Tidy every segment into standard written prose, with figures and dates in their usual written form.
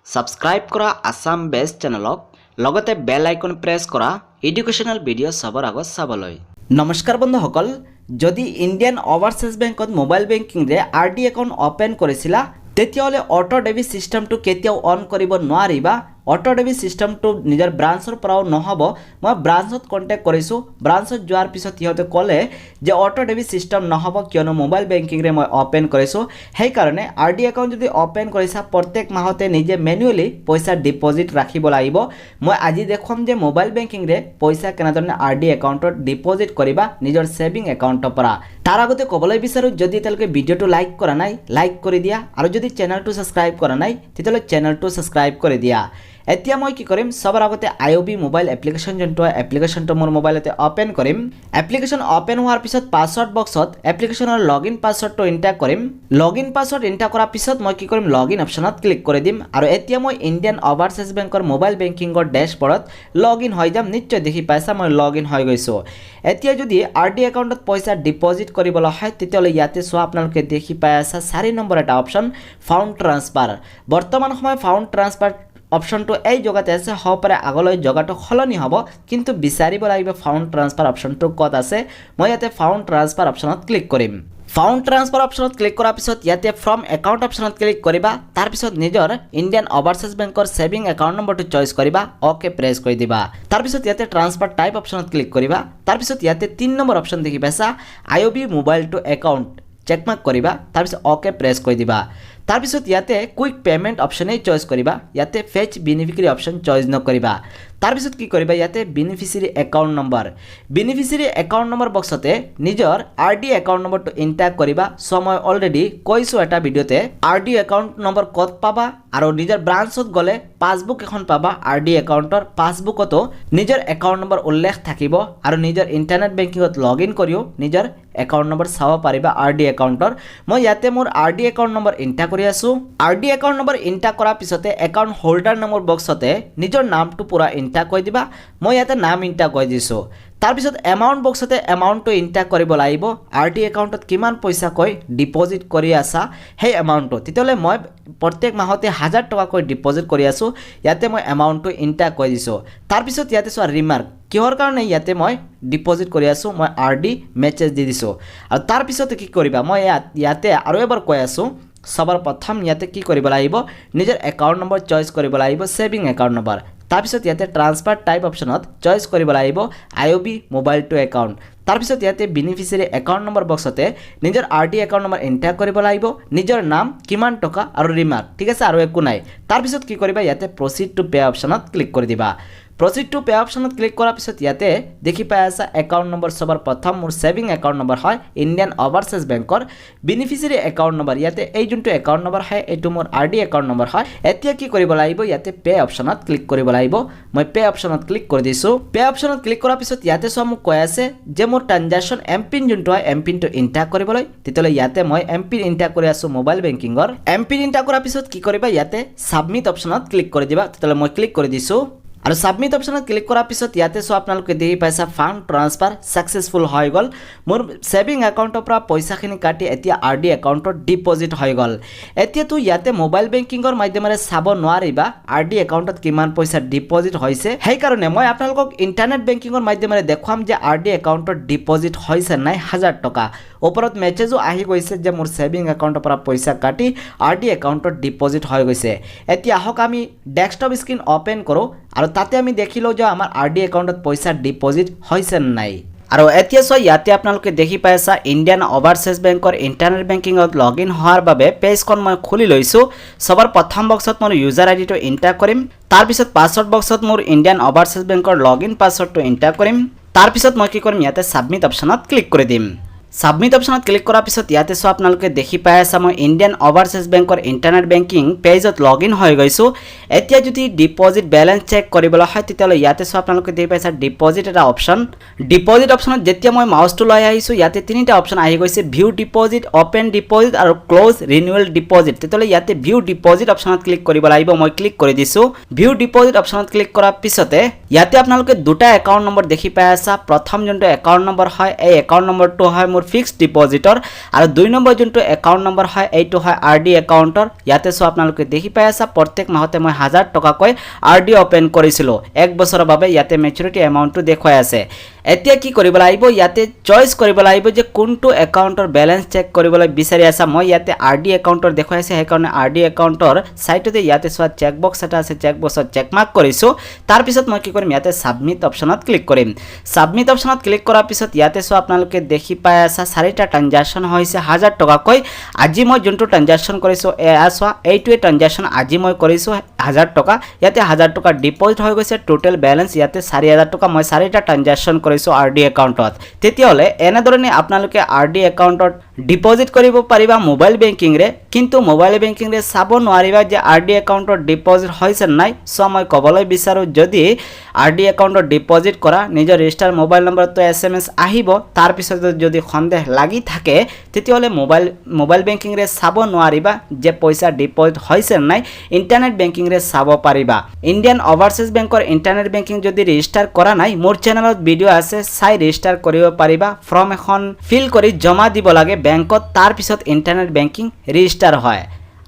Subscribe কৰা Assam best চেনেলক লগতে বেল icon press কৰা এডুকেশ্যনাল ভিডিঅ' সবৰ আগত চাবলৈ। নমস্কাৰ বন্ধুসকল, যদি ইণ্ডিয়ান ওভাৰসীজ বেংকত মোবাইল বেংকিংৰে আৰডি একাউণ্ট ওপেন কৰিছিলা তেতিয়াহ'লে অটো ডেবিট সিস্টেমটো কেতিয়াও অন কৰিব নোৱাৰিবা। অটো ডেবিট সিস্টেমটো নিজৰ ব্ৰাঞ্চৰ পৰাও নহ'ব। মই ব্ৰাঞ্চত কণ্টেক্ট কৰিছোঁ, ব্ৰাঞ্চত যোৱাৰ পিছত সিহঁতে ক'লে যে অটো ডেবিট সিস্টেম নহ'ব কিয়নো মোবাইল বেংকিংৰে মই ওপেন কৰিছোঁ। সেইকাৰণে আৰডি একাউণ্ট যদি ওপেন কৰিছা প্ৰত্যেক মাহতে নিজে মেনুৱেলি পইচা ডিপজিট ৰাখিব লাগিব। মই আজি দেখুৱাম যে মোবাইল বেংকিংৰে পইচা কেনেধৰণে আৰডি একাউণ্টত ডিপজিট কৰিবা নিজৰ ছেভিং একাউণ্টৰ পৰা। তাৰ আগতে ক'বলৈ বিচাৰোঁ, যদি এতিয়ালৈকে ভিডিঅ'টো লাইক কৰা নাই লাইক কৰি দিয়া, আৰু যদি চেনেলটো ছাবস্ক্ৰাইব কৰা নাই তেতিয়াহ'লে চেনেলটো ছাবস্ক্ৰাইব কৰি দিয়া। এতিয়া মই কি কৰিম, সবৰ আগতে আইঅবি মোবাইল এপ্লিকেশ্যন যোনটো এপ্লিকেশ্যনটো মোৰ মোবাইলতে ওপেন কৰিম। এপ্লিকেশ্যন ওপেন হোৱাৰ পিছত পাছৱৰ্ড বক্সত এপ্লিকেশ্যনৰ লগইন পাছৱৰ্ডটো এণ্টাৰ কৰিম। লগইন পাছৱৰ্ড এণ্টাৰ কৰাৰ পিছত মই কি কৰিম, লগইন অপশ্যনত ক্লিক কৰি দিম। আৰু এতিয়া মই ইণ্ডিয়ান ওভাৰসীজ বেংকৰ মোবাইল বেংকিঙৰ ডেশ্ববৰ্ডত লগইন হৈ যাম। নিশ্চয় দেখি পাইছা মই লগইন হৈ গৈছোঁ। এতিয়া যদি আৰডি একাউণ্টত পইচা ডিপজিট কৰিবলৈ হয় তেতিয়াহ'লে ইয়াতে চোৱা, আপোনালোকে দেখি পাই আছা 4 নম্বৰ এটা অপশ্যন ফাউণ্ড ট্ৰান্সফাৰ। বৰ্তমান সময় ফাউণ্ড ট্ৰান্সফাৰ অপশ্যনটো এই জেগাতে আছে, হ'ব পাৰে আগলৈ জেগাটো সলনি হ'ব, কিন্তু বিচাৰিব লাগিব ফাউণ্ড ট্ৰান্সফাৰ অপশ্যনটো ক'ত আছে। মই ইয়াতে ফাউণ্ড ট্ৰান্সফাৰ অপশ্যনত ক্লিক কৰিম। ফাউণ্ড ট্ৰান্সফাৰ অপশ্যনত ক্লিক কৰাৰ পিছত ইয়াতে ফ্ৰম একাউণ্ট অপশ্যনত ক্লিক কৰিবা। তাৰপিছত নিজৰ ইণ্ডিয়ান ওভাৰসীজ বেংকৰ ছেভিং একাউণ্ট নম্বৰটো চইচ কৰিবা, অ'কে প্ৰেছ কৰি দিবা। তাৰপিছত ইয়াতে ট্ৰান্সফাৰ টাইপ অপশ্যনত ক্লিক কৰিবা। তাৰপিছত ইয়াতে 3 নম্বৰ অপশ্যন দেখি পাইছা, আইঅবি মোবাইল টু একাউণ্ট চেকমাৰ্ক কৰিবা। তাৰপিছত অ'কে প্ৰেছ কৰি দিবা। তাৰপিছত ইয়াতে কুইক পেমেণ্ট অপশ্যনেই চইচ কৰিবা, ইয়াতে ফেচ বেনিফিচিয়াৰী অপশ্যন চইচ নকৰিবা। তাৰপিছত কি কৰিবা, ইয়াতে beneficiary account number, beneficiary account number বক্সতে নিজৰ আৰডি একাউণ্ট নম্বৰটো এণ্টাৰ কৰিবা। চ' মই অলৰেডি কৈছোঁ এটা ভিডিঅ'তে আৰডি একাউণ্ট নম্বৰ ক'ত পাবা, আৰু নিজৰ ব্ৰাঞ্চত গ'লে পাছবুক এখন পাবা আৰডি একাউণ্টৰ। পাছবুকতো নিজৰ একাউণ্ট নম্বৰ উল্লেখ থাকিব, আৰু নিজৰ ইণ্টাৰনেট বেংকিঙত লগ ইন কৰিও নিজৰ একাউণ্ট নম্বৰ চাব পাৰিবা আৰডি একাউণ্টৰ। মই ইয়াতে মোৰ আৰডি একাউণ্ট নম্বৰ এণ্টাৰ কৰি আছোঁ। আৰডি একাউণ্ট নম্বৰ এণ্টাৰ কৰাৰ পিছতে একাউণ্ট হোল্ডাৰ নম্বৰ বক্সতে নিজৰ নামটো পূৰা এণ্টাৰ কৰি দিবা। মই ইয়াতে নাম এণ্টাৰ কৰি দিছোঁ। তাৰপিছত এমাউণ্ট বক্সতে এমাউণ্টটো এণ্টাৰ কৰিব লাগিব, আৰডি একাউণ্টত কিমান পইচাকৈ ডিপজিট কৰি আছা সেই এমাউণ্টটো। তেতিয়াহ'লে মই প্ৰত্যেক মাহতে 1000 টকাকৈ ডিপজিট কৰি আছোঁ, ইয়াতে মই এমাউণ্টটো এণ্টাৰ কৰি দিছোঁ। তাৰপিছত ইয়াতে চোৱা ৰিমাৰ্ক, কিহৰ কাৰণে ইয়াতে মই ডিপজিট কৰি আছোঁ, মই আৰডি মেছেজ দি দিছোঁ। আৰু তাৰপিছতে কি কৰিবা, মই ইয়াতে আৰু এবাৰ কৈ আছোঁ, সবৰ প্ৰথম ইয়াতে কি কৰিব লাগিব, নিজৰ একাউণ্ট নম্বৰ চইচ কৰিব লাগিব, ছেভিং একাউণ্ট নম্বৰ। তাৰপিছত ইয়াতে ট্ৰান্সফাৰ টাইপ অপশ্যনত চইচ কৰিব লাগিব আইঅবি মোবাইল টু একাউণ্ট। তাৰপিছত ইয়াতে বেনিফিচিয়াৰী একাউণ্ট নম্বৰ বক্সতে নিজৰ আৰডি একাউণ্ট নম্বৰ এণ্টাৰ কৰিব লাগিব, নিজৰ নাম, কিমান টকা আৰু ৰিমাৰ্ক, ঠিক আছে, আৰু একো নাই। তাৰপিছত কি কৰিবা, ইয়াতে প্ৰচিড টু পে অপশ্যনত ক্লিক কৰি দিবা। প্ৰচিড টু পে অপশ্যনত ক্লিক কৰাৰ পিছত ইয়াতে দেখি পাই আছা একাউণ্ট নম্বৰ সবৰ প্ৰথম মোৰ ছেভিং একাউণ্ট নম্বৰ হয় ইণ্ডিয়ান ওভাৰসীজ বেংকৰ। বেনিফিচিয়াৰী একাউণ্ট নম্বৰ ইয়াতে এই যোনটো একাউণ্ট নম্বৰ হয় এইটো মোৰ আৰডি একাউণ্ট নম্বৰ হয়। এতিয়া কি কৰিব লাগিব, ইয়াতে পে অপশ্যনত ক্লিক কৰিব লাগিব। মই পে অপশ্যনত ক্লিক কৰি দিছোঁ। পে অপশ্যনত ক্লিক কৰাৰ পিছত ইয়াতে চোৱা মোক কৈ আছে যে মোৰ ট্ৰানজেকশ্যন এমপিন যোনটো হয় এমপিনটো এণ্টাৰ কৰিবলৈ। তেতিয়াহ'লে ইয়াতে মই এমপিন এণ্টাৰ কৰি আছোঁ মোবাইল বেংকিঙৰ। এমপিন এণ্টাৰ কৰাৰ পিছত কি কৰিবা, ইয়াতে ছাবমিট অপশ্যনত ক্লিক কৰি দিবা। তেতিয়াহ'লে মই ক্লিক কৰি দিছোঁ। আৰু ছাবমিট অপশ্যনত ক্লিক কৰাৰ পিছত ইয়াতে চোৱা, আপোনালোকে দেখি পাইছা ফাণ্ড ট্ৰান্সফাৰ ছাকচেছফুল হৈ গ'ল। মোৰ ছেভিং একাউণ্টৰ পৰা পইচাখিনি কাটি এতিয়া আৰডি একাউণ্টত ডিপজিট হৈ গ'ল। এতিয়াতো ইয়াতে মোবাইল বেংকিঙৰ মাধ্যমেৰে চাব নোৱাৰিবা আৰডি একাউণ্টত কিমান পইচা ডিপজিট হৈছে। সেইকাৰণে মই আপোনালোকক ইণ্টাৰনেট বেংকিঙৰ মাধ্যমেৰে দেখুৱাম যে আৰডি একাউণ্টত ডিপজিট হৈছে নাই 1000 টকা। ওপৰত মেছেজো আহি গৈছে যে মোৰ ছেভিং একাউণ্টৰ পৰা পইচা কাটি আৰডি একাউণ্টত ডিপজিট হৈ গৈছে। এতিয়া আহক আমি ডেস্কটপ স্ক্ৰীন অ'পেন কৰোঁ, আৰু তাতে আমি দেখিলোঁ যে আমাৰ আৰডি একাউণ্টত পইচা ডিপজিট হৈছে নাই। আৰু এতিয়া চোৱা, ইয়াতে আপোনালোকে দেখি পাইছা ইণ্ডিয়ান ওভাৰসীজ বেংকৰ ইণ্টাৰনেট বেংকিঙত লগ ইন হোৱাৰ বাবে পেজখন মই খুলি লৈছোঁ। সবৰ প্ৰথম বক্সত মোৰ ইউজাৰ আইডিটো এণ্টাৰ কৰিম। তাৰপিছত পাছৱৰ্ড বক্সত মোৰ ইণ্ডিয়ান ওভাৰসীজ বেংকৰ লগ ইন পাছৱৰ্ডটো এণ্টাৰ কৰিম। তাৰপিছত মই কি কৰিম, ইয়াতে ছাবমিট অপশ্যনত ক্লিক কৰি দিম। ছাবমিট অপশ্যনত ক্লিক কৰাৰ পিছত ইয়াতে চোৱা, আপোনালোকে দেখি পাই আছা মই ইণ্ডিয়ান ওভাৰসীজ বেংকৰ ইণ্টাৰনেট বেংকিং পেজত লগ ইন হৈ গৈছোঁ। এতিয়া যদি ডিপজিট বেলেঞ্চ চেক কৰিবলৈ হয় তেতিয়াহ'লে ইয়াতে চোৱা, আপোনালোকে দেখি পাইছা ডিপজিট এটা অপশ্যন। ডিপজিট অপশ্যনত যেতিয়া মই মাউচটো লৈ আহিছোঁ ইয়াতে 3টা অপশ্যন আহি গৈছে, ভিউ ডিপজিট, অপেন ডিপজিট আৰু ক্ল'জ ৰিনিউৱেল ডিপজিট। তেতিয়াহ'লে ইয়াতে ভিউ ডিপজিট অপশ্যনত ক্লিক কৰিব লাগিব। মই ক্লিক কৰি দিছোঁ। ভিউ ডিপজিট অপশ্যনত ক্লিক কৰাৰ পিছতে ইয়াতে আপোনালোকে 2টা একাউণ্ট নম্বৰ দেখি পাই আছা। প্ৰথম যোনটো একাউণ্ট নম্বৰ হয় এই একাউণ্ট নম্বৰটো হয় মোৰ ফিক্সড ডিপজিটৰ আৰু 2 নম্বৰ যোনটো একাউণ্ট নম্বৰ হয় এইটো হয় RD একাউণ্টৰ ইয়াতে সো আপোনালোকে দেখি পাই আছা প্ৰত্যেক মাহতে মই 1000 টকাকৈ RD ওপেন কৰিছিলো এক বছৰৰ বাবে ইয়াতে ম্যাচুৰিটি এমাউণ্টটো দেখুৱাই আছে এতিয়া কি কৰিব লাগিব ইয়াতে চয়েস কৰিব লাগিব যে কোনটো একাউণ্টৰ বেলেন্স চেক কৰিবলৈ বিচাৰি আছা মই ইয়াতে RD একাউণ্টৰ দেখুৱাই আছে সেইকাৰণে RD একাউণ্টৰ সাইটতে ইয়াতে সোৱা চেক বক্স এটা আছে চেক বক্সত চেক মাৰ্ক কৰিছো তাৰ পিছত মই কি কৰিম ইয়াতে সাবমিট অপচনত ক্লিক কৰিম সাবমিট অপচনত ক্লিক কৰাৰ পিছত ইয়াতে সোৱা আপোনালোকে দেখি পাই আছা চাৰিটা ট্ৰানজাকচন হৈছে 1000 টকাকৈ আজি মই যোনটো ট্ৰানজাকচন কৰিছো এয়া সোৱা এইটোৱে ট্ৰানজাকচন আজি মই কৰিছো 1000 টকা ইয়াতে 1000 টকা ডিপোজিট হৈ গৈছে টোটাল ব্যালেন্স ইয়াতে 4000 টকা মই চাৰিটা ট্ৰানজাকচন কৰিছো RD একাউণ্টত তেতিয়ালে এনেধৰণে আপোনালোকে RD একাউণ্টত ডিপোজিট কৰিব পাৰিবা মোবাইল বেংকিং ৰে কিন্তু মোবাইল বেংকিং ৰে চাব নোৱাৰিবা যে RD একাউণ্টত ডিপোজিট হৈছে নাই সো মই কবলৈ বিচাৰো যদি RD একাউণ্টত ডিপোজিট কৰা নিজৰ ৰেজিষ্টাৰ মোবাইল নম্বৰটো SMS আহিব তাৰ পিছত যদি সন্দেহ লাগি থাকে তেতিয়ালে মোবাইল বেংকিং ৰে চাব নোৱাৰিবা যে পইচা ডিপোজিট হৈছে নাই ইন্টাৰনেট বেংকিং ৰে চাব পাৰিবা ইন্ডিয়ান ওভাৰসীজ বেংকৰ ইন্টাৰনেট বেংকিং যদি ৰেজিষ্টাৰ কৰা নাই মোৰ চেনেলত ভিডিও আছে চাই ৰেজিষ্টাৰ কৰিব পাৰিবা ফৰ্ম এখন ফিল কৰি জমা দিব লাগে বেংকত তাৰ পিছত ইন্টাৰনেট বেংকিং ৰেজিষ্টাৰ হয়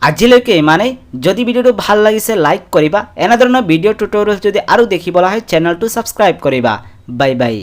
আজিলৈকে ইমানেই যদি ভিডিওটো ভাল লাগিছে লাইক কৰিবা এনে ধৰণৰ ভিডিও টিউটোৰিয়েল যদি আৰু দেখিবলৈ হয় চেনেলটো সাবস্ক্ৰাইব কৰিবা বাই বাই